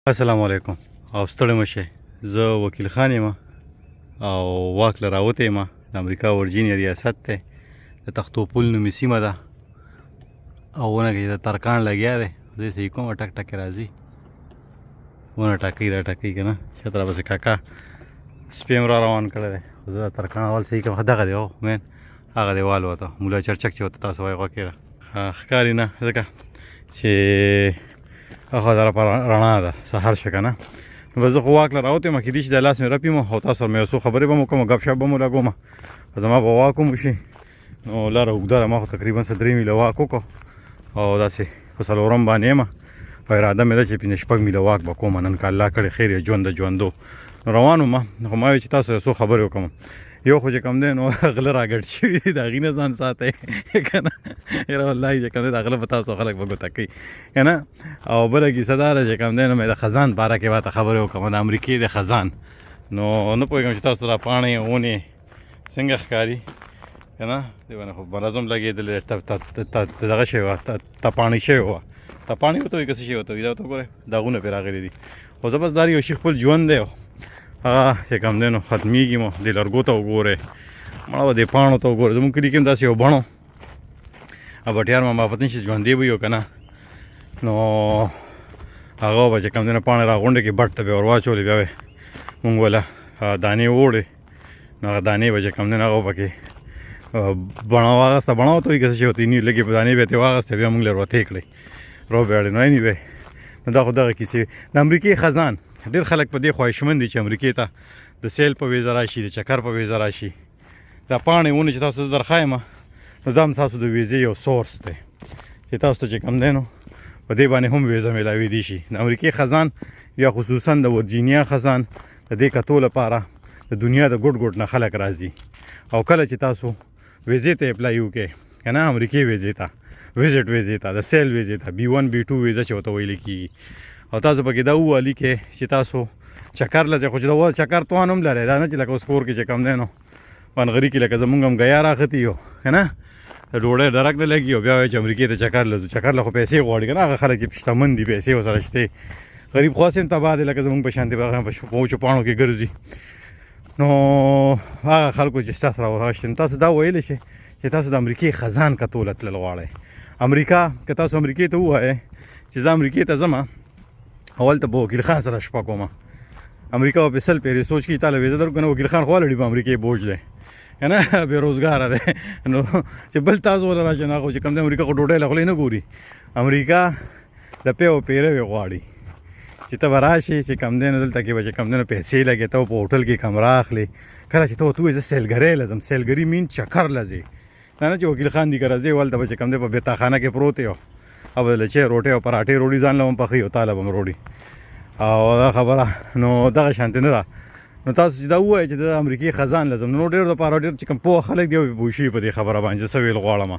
السلام علیکم او ستړي مشه زه وکیل خان یم او واک له راوتی یم د امریکا ورجینیا ریاست ته د تختو پل نومې سیمه ده او ونه کې د ترکان لګیا دی زه یې کوم ټک ټک راځي ونه ټکوي را ټکوي که نه شاته را پسې کاکا سپیم را روان کړی دی خو زه د ترکان اول صحیح کوم دغه دی مین هغه دی والوته مولا چرچک چې ورته تاسو وایي غوږ کېږه ښکاري نه ځکه چې هغه در پر رڼا ده سهار شه که نه نو به زه خو واک له راوتی یم کېدای شي د لاس مې رپ یم او تاسو سره مې یو څو خبرې به مو کوم ګپ شپ به مو لګوم زما به واک هم وشي نو لاره اوږده ده ما خو تقریبا څه 3 میله واک وکړو او داسې په څلورم باندې یم او اراده مې ده چې 5-6 میله واک به کوم نن که الله کړی خیر یې ژوند د ژوندو نو روان وم خو ما ویل چې تاسو یو څو خبرې وکړم یو خو چې کوم دی نو غله راګډ شوي دي د هغې نه ځان ساتئ که نه یاره والله چې کوم دی د غله به تاسو خلک به ګوته کوي که نه او بله کیسه دا ده چې کوم دی نو مې د خزان باره کې به ته خبرې وکړم د امریکې د خزان نو نه پوهېږم چې تاسو را پاڼې ونې څنګه ښکاري که نه دې باندې خو مرض هم لګېدلی دغه شوې وه تپاڼې شوې وه تپاڼې ورته وایي که څه شی ورته وایي دا ورته وګورئ داغونه پرې راغلي دي خو زه بس دا یو شي خپل ژوند دی هغه چې کوم دی نو ختمېږي مو دې لرګو ته وګورئ مړه به دې پاڼو ته وګورئ زموږ کلي کې هم داسې یو بڼو او بټیار ما پته نشي ژوندی به یو که نه نو هغه به چې کوم دی نو پاڼې راغونډې کړي بټ ته به ور واچولې بیا به مونږ وله دانې ووړې نو هغه دانې به چې کوم دی نو هغه پکې بڼه واغسته بڼه ورته وایي که څه شی ورته نیو لږې په دانې به یې واغسته بیا مونږ له ورتې کړې روبېړې نو انیوی نو دا خو دغه کیسې د امریکې خزان ډېر خلک په دې خواهشمند دي چې امریکې ته د سیل په ویزه راشي د چکر په ویزه راشي دا پاڼې ونې چې تاسو زه درښایم نو دا هم تاسو د ویزې یو سورس دی چې تاسو ته چې کوم دی نو په دې باندې هم ویزه میلاویدی شي د امریکې خزان یا خصوصا د ورجینیا خزان د دې کتو لپاره د دنیا د ګوټ ګوټ نه خلک راځي او کله چې تاسو ویزې ته اپلای وکړئ که نه امریکې ویزې ته ویزټ ویزې ته د سیل ویزې ته B1 B2 ویزه چې ورته ویل کېږي او تاسو پکې دا ووالي کې چې تاسو چکر لته خو چې د چکر توان هم لرئ دا نه چې لکه اوس کور کې چې کم دی نو پنغري کې لکه زمونږ هم ګیا راختي یو که نه د ډوډۍ ډرک نه لګي او بیا وایي چې امریکې ته چکر لځو چکر له خو پیسې غواړي که نه هغه خلک چې شتمن دي پیسې ورسره شته غریب خو هسې هم تباه دی لکه زمونږ په شانتې په وچو پاڼو کې ګرځي نو هغه خلکو چې ستاسو راوغشتي نو تاسو دا ویلی شئ چې تاسو د امریکې خزان کتوله تلل غواړئ امریکا که تاسو امریکې ته ووایئ چې زه امریکې ته ځم اول ته به وکیل خان سره شپه کومه امریکا به پې 100 پیرې سوچ کړي تاله ویزه درکړو که نه وکیل خان خو الرډي په امریکې بوج دی که نه بېروزګاره دی نو چې بل تاسو وله راشئ نو هغه چې کوم دی امریکا خو ډوډۍ له خولې نه ګوري امریکا د پیو پیروي غواړي چې ته به راشې چې کوم دی نو دلته کې به چې کوم دی نو پیسې لګې ته په هوټل کې کمره اخلې کله چې ته ورته ووایې زه سیلګرۍ له ځم سیلګري مین چکر له ځې دا نه چې وکیل خان دي که راځې ولته به چې کوم دی په بیتاخانه کې پروت یو او بدله چې روټۍ او پراټې روډي ځان له هم پخوي او تاله به هم روډي او دا خبره نو دغه شانتې نه ده نو تاسو چې دا ووایئ چې د امریکې خزان لازم نو ډېر دپاره ډېر چې کوم پوه خلک دی پوه شوي په دې خبره باندې څه ویل غواړم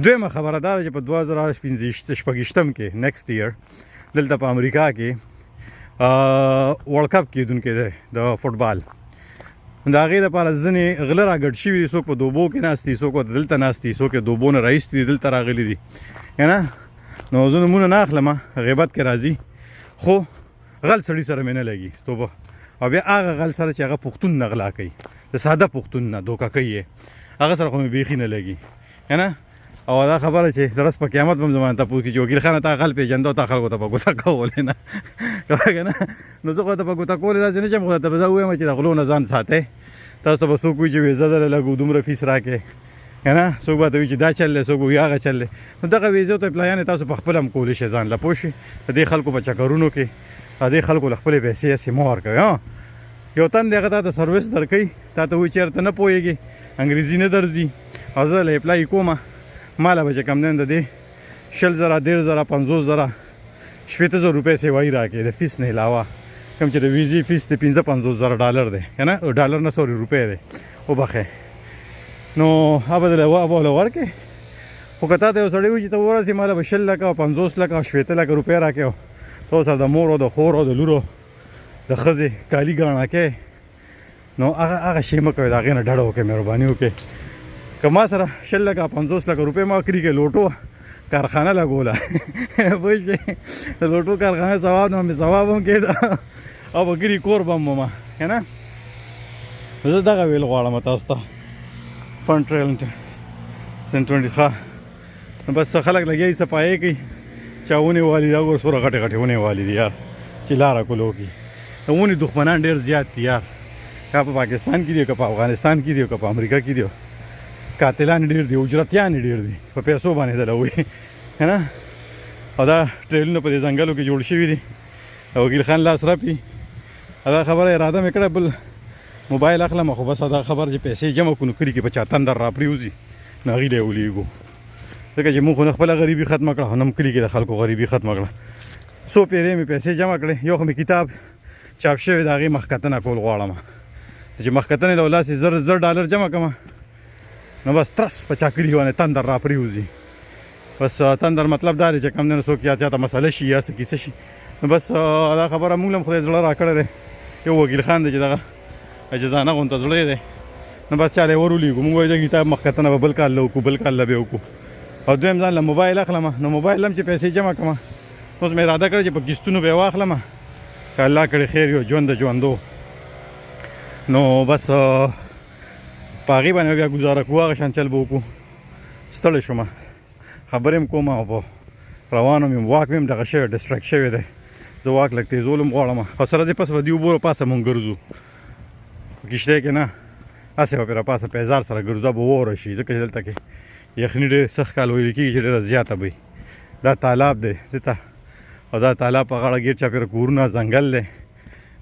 دویمه خبره دا ده چې په 2015 کې نیکسټ ایئر دلته په امریکا کې ورلډ کپ کېدونکی دی د فوټبال د هغې دپاره ځینې غله راګډ شوي دي څوک په دوبو کې ناست دي څوک دلته ناست دي څوک یې دوبو نه راایستي دي دلته راغلي دي که نه نو زه نومونه نه اخلم غیبت کې راځي خو غل سړي سره مې نه لګي توبه او بیا هغه غل سره چې هغه پښتون نه غلا کوي د ساده پښتون نه دوکه کوي هغه سره خو مې بیخي نه لګي که نه او دا خبره چې د ورځ په قیامت به هم زما نه تپوس کړي چې وکیل خانه تا غل پېژنده او تا خلکو ته په ګوته کولې نه که نه نو زه خو ته په ګوته کولې داسې نه شم خو ته به زه ووایم چې د غلو نه ځان ساتئ تاسو ته به څوک وایي چې ویزه دله لږ دومره فیس راکړې که نه څوک به ته وایي چې دا چل دی څوک به وایي هغه چل دی نو دغه ویزو ته اپلایانې تاسو په خپله هم کولی شئ ځان له پوه شئ د دې خلکو په چکرونو کې دې خلکو له خپلې پیسې هسې مه ورکوئ یو تن دی هغه تا ته سروس درکوي تا ته وایي چېرته نه پوهېږي انګریزي نه درځي او زه له اپلای کومه ماله به چې کوم دی د دې 20,000 10,000 50,000 شپېته روپۍ سیوایي راکړي د فیس نه علاوه کوم چې د ویزې فیس د $55,000 دی که نه ډالر نه سوري روپۍ دی وبخئ نو هغه به له ورکړې خو که تا ته یو سړی وایي چې ته ورسې ماله به 20 لکه 50 لکه 70 لکه روپۍ راکړې تو سره د مور او د خور او د لورو د ښځې کالي ګاڼه کې نو هغه شی مه کوئ د هغې نه ډډه وکړئ مهرباني وکړئ که ما سره 20 لکه 50 لکه روپۍ ما کړي کې لوټو کارخانه لګوله پوه شوې د لوټو کارخانه ثواب نه مې ثواب هم کېده او په کلي کور به هم ومه که نه زه دغه ویل غواړم تاسو ته فن ټریل سن 20 ښه نو بس خلک لګیا دي صفایي کوي چا ونې والي دا ګوره څومره غټې غټې ونې والي دي یار چې لاره کولو کي د ونې دښمنان ډېر زیات دي یار که په پاکستان کې دي که په افغانستان کې دي که په امریکا کې دي قاتلان ډېر دي اجرتیان ډېر دي په پیسو باندې دلوي که نه او دا ټریلونه په دې ځنګلو کې جوړ شوي دي د وکیل خان لاس رپي دا خبره اراده مې کړه بل موبایل اخلم خو بس دا خبر چې پیسې جمع کړو کلي کې په چا تندر را پرېوځي نو هغې له یې ولېږو ځکه چې موږ خو نه خپله غریبي ختمه کړه خو نه کلي کې د خلکو غریبي ختمه کړه څو پیرې مې پیسې جمع کړې یو خو مې کتاب چاپ شوی د هغې مخکتنه کول غواړم چې مخکتنې له لاسې $1000 جمع کړم نو بس ترس په چاکري باندې تندر را پرېوځي بس تندر مطلب دا دی چې کم دی نو څوک یا چاته مسله شي یا څه کیسه شي نو بس دا خبره موږ هم خدای زړه را کړی دی یو وکیل خان دی چې دغه اجزانه غونته زړی دی نو بس چاله یې ور ولیږو موږ وایو چې کتاب مخکتنه به بل کال له وکړو بل کال له به وکړو او دویم ځان له موبایل اخلم نو موبایل هم چې پیسې جمع کړم اوس مې اراده کړې چې په قسطونو به یې واخلم که الله کړې خیر یو ژوند د ژوندو نو بس په هغې باندې بیا ګزاره کوو هغه شان چل به وکړو ستړی شوم خبرې هم کوم او په روانو مې واک مې هم دغه شوی ډسټرکټ شوی دی زه واک لږ تیزول هم غواړم او سره دې پس به دې اوبو پاسه مونږ ګرځو په کښتۍ کې نه هسې به پرې راپاسه پیزار سره ګرځو به ووره شي ځکه چې دلته کې یخني ډېر سخت کال ویل کېږي چې ډېره زیاته به دا تالاب دی دلته او دا تالاب په غاړه ګیر چاپېره کورونه ځنګل دی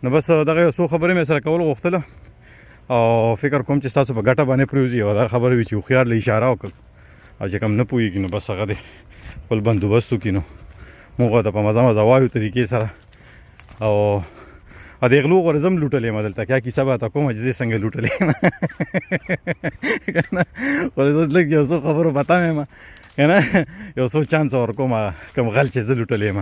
نو بس دغه یو څو خبرې مې سره کول غوښتله او فکر کوم چې ستاسو په ګټه باندې پرېوځي او دا خبره وي چې هوښیار له اشاره وکړ او چې کوم نه پوهېږي نو بس هغه دی خپل بندوبست وکړي نو موږ ورته په مزه مزه وایو طریقې سره او د غلو غوره زه هم لوټلی یم دلته کیا کیسه به ته کومه چې زه څنګه لوټلی یم که نه خو زه لږ یو څو خبرو پته مې یم که نه یو څو چانس ورکوم کوم غل چې زه لوټلی یم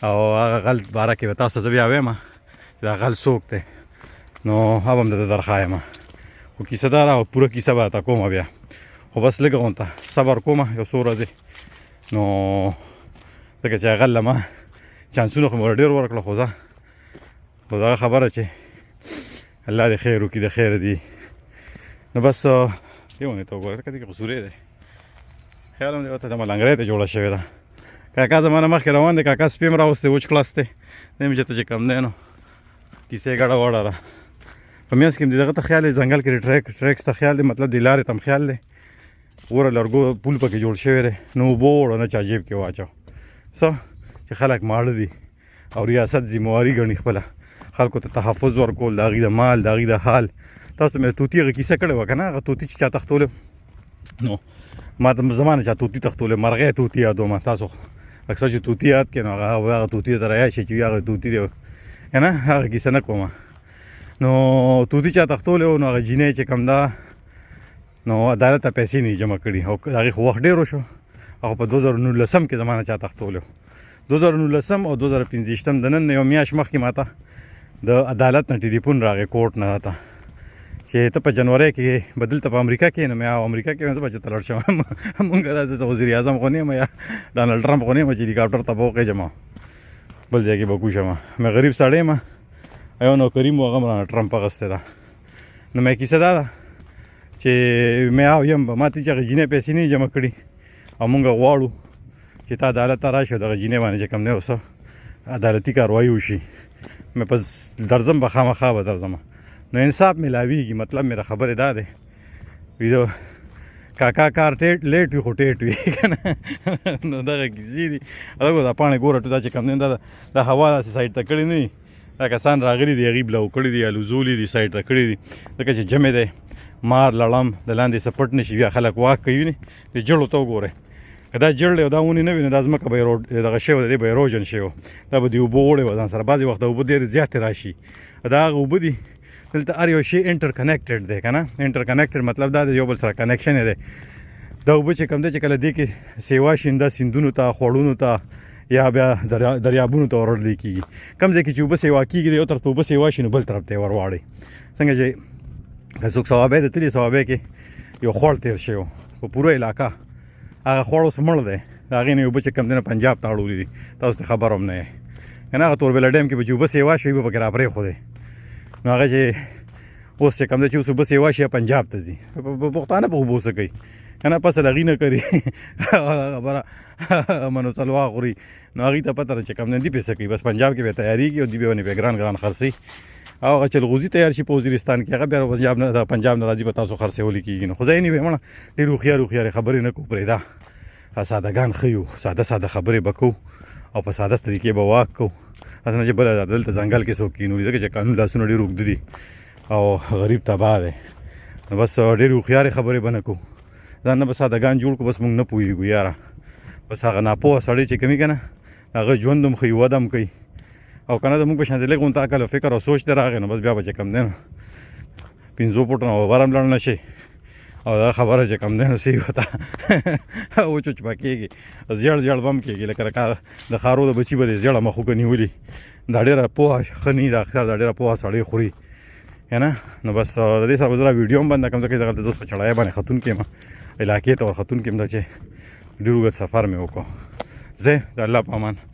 او هغه غل باره کې به تاسو ته بیا وایم چې دا غل څوک دی نو هغه هم درته درښایم خو کیسه داره او پوره کیسه به ته کومه بیا خو بس لږه غونته صبر کومه یو څو ورځې نو ځکه چې هغه له ما چانسونه خو مې ور ډېر ورکړه خو زه خو دغه خبره چې الله دې خیر وکړي د خیر دی نو بس دې ونې ته وګوره کدې کې خو سوری دی خیال هم دی ورته د ملنګرۍ ته جوړه شوې ده کاکا زما نه مخکې روان دی کاکا سپی هم راوستی وچ کلس دی دی مې چېرته چې کم دی نو کیسې ګډه وړه را په منځ کې هم د دغه ته خیال دی ځنګل کې ټریکس ته خیال دی مطلب د لارې ته هم خیال دی وګوره لرګو پول پکې جوړ شوی دی نو اوبه وړه نه چا جیب کې واچو څه چې خلک ماړه دي او ریاست ذمواري ګڼي خپله خلکو ته تحفظ ورکول د هغې د مال د هغې د حال تاسو ته مې طوطي هغه کیسه کړې وه که نه هغه طوطي چې چا تښتولی نو ما ته زما نه چا طوطي تښتولی مرغی طوطي یادوم تاسو اکثر چې طوطي یاد کړې نو هغه طوطي ته رایاد شي چې هغه طوطي دی که نه هغه کیسه نه کومه نو طوطي چا تښتولی و نو هغه جینۍ چې کوم ده نو عدالت ته پیسې نه جمع کړي او د هغې خو وخت ډېر وشو هغه په 2019 کې زما نه چا تښتولی و 2019 او 2015 د نن یو میاشت مخکې ما ته د عدالت نه ټلیفون راغی کوټ نه راته چې ته په جنوري کې به دلته په امریکا کې نو مې امریکا کې زه به چې ته لاړ شم مونږ راځه وزیر اعظم خو نه یم یا ډانلډ ټرمپ خو نه یم چې هلیکاپټر ته به وخېږم بل ځای کې به کوشم مې غریب سړی یم یو نوکري مو هغه هم رانه ټرمپ اخیستی ده نو مې کیسه دا ده چې مې یم ما ته چې هغه جینۍ پیسې نه جمع کړي او مونږ غواړو چې ته عدالت ته راشي دغه جینۍ باندې چې کوم دی اوس عدالتي کاروایي وشي مې پس درځم به خامخا به درځم نو انصاف میلاویږي مطلب مې خبرې دا دی ویدو کاکا کار لیټ وي خو ټیټ وي که نه نو دغه کیسې دي هغه دا پاڼې ګوره دا چې کوم دی دا هوا داسې سایډ ته کړې نه وي دا کسان راغلي دي هغې بلو کړي دي الوزولي دي سایډ ته کړي دي ځکه چې جمع دی مار لړم د لاندې سپټ نه شي بیا خلک واک کوي نه د جړو ته وګورئ که دا جړ دی او دا ونې نه وي نو دا ځمکه به یې دغه شوی دی به یې روجن شوی دا به د اوبو وړی به ځان سره بعضې وخت د اوبه ډېرې زیاتې راشي دا هغه اوبه دي دلته هر یو شی انټر کنیکټډ دی که نه انټر کنیکټډ مطلب دا دی یو بل سره کنیکشن یې دی دا اوبه چې کوم دی چې کله دې کې سیوا شینده سیندونو ته خوړونو ته یا بیا دریابونو ته وروړلی کېږي کوم ځای کې چې اوبه سیوا کېږي د یو طرف ته اوبه سیوا شي نو بل طرف ته یې ورواړئ څنګه چې که څوک صوابۍ د تلي صوابۍ کې یو خوړ تېر شوی خو پوره علاقه هغه خوړ اوس مړ دی د هغې نه اوبه چې کوم دی نه پنجاب ته اړولي دي تاسو ته خبر هم نه یې که نه هغه توربېله ډیم کې به چې اوبه سیوا شي به پکې را پرېښودی نو هغه چې اوس چې کوم دی چې اوس اوبه سیوا شي پنجاب ته ځي پښتانه په اوبو څه کوي که نه پس هغې نه کوي خبره منو څلوا خوري نو هغې ته پته ده چې کوم دی دوی پې څه کوي بس پنجاب کې به تیارېږي او دوی به ونې پې ګران ګران خرڅوي او هغه چلغوزي تیار شي په وزیرستان کې هغه بیا پنجاب نه راځي به تاسو خرڅولی کېږي نو خو ځای نه وي مړه ډېر هوښیارې خبرې نه کوو پرېږده سادهګان ښه یو ساده خبرې به کوو او په ساده طریقې به واک کوو هسې نه چې بله دلته ځنګل کې څوک کینولي ځکه چې قانون لاسونه ډېر اوږده دي او غریب تباه دی نو بس ډېرې هوښیارې خبرې به نه کوو ځان نه به سادهګان جوړ کړو بس موږ نه پوهېږو یاره بس هغه ناپوهه سړی چې کوي که نه هغه ژوند هم ښه وده هم کوي او که نه د موږ په شانتې لږ غونته عقل او فکر او سوچ ته راغی نو بس بیا به چې کوم دی نو 500 فوټه نه اوبر هم لړ نه شي او دا خبره چې کوم دی نو صحیح وته وچوچ به کېږي زیړ به هم کېږي لکه د ښارو د بچي به د زیړه مخوکه نیولي دا ډېره پوهه ښه نه دا اختیار دا ډېره پوهه سړی خوري که نه نو بس د دې سره به زه ویډیو هم بنده کړم ځکه دغلته دوست په چړایه باندې ختون کې یم علاقې ته ورختون کې یم دا چې ډېر اوږد سفر مې وکړو زه د الله په امان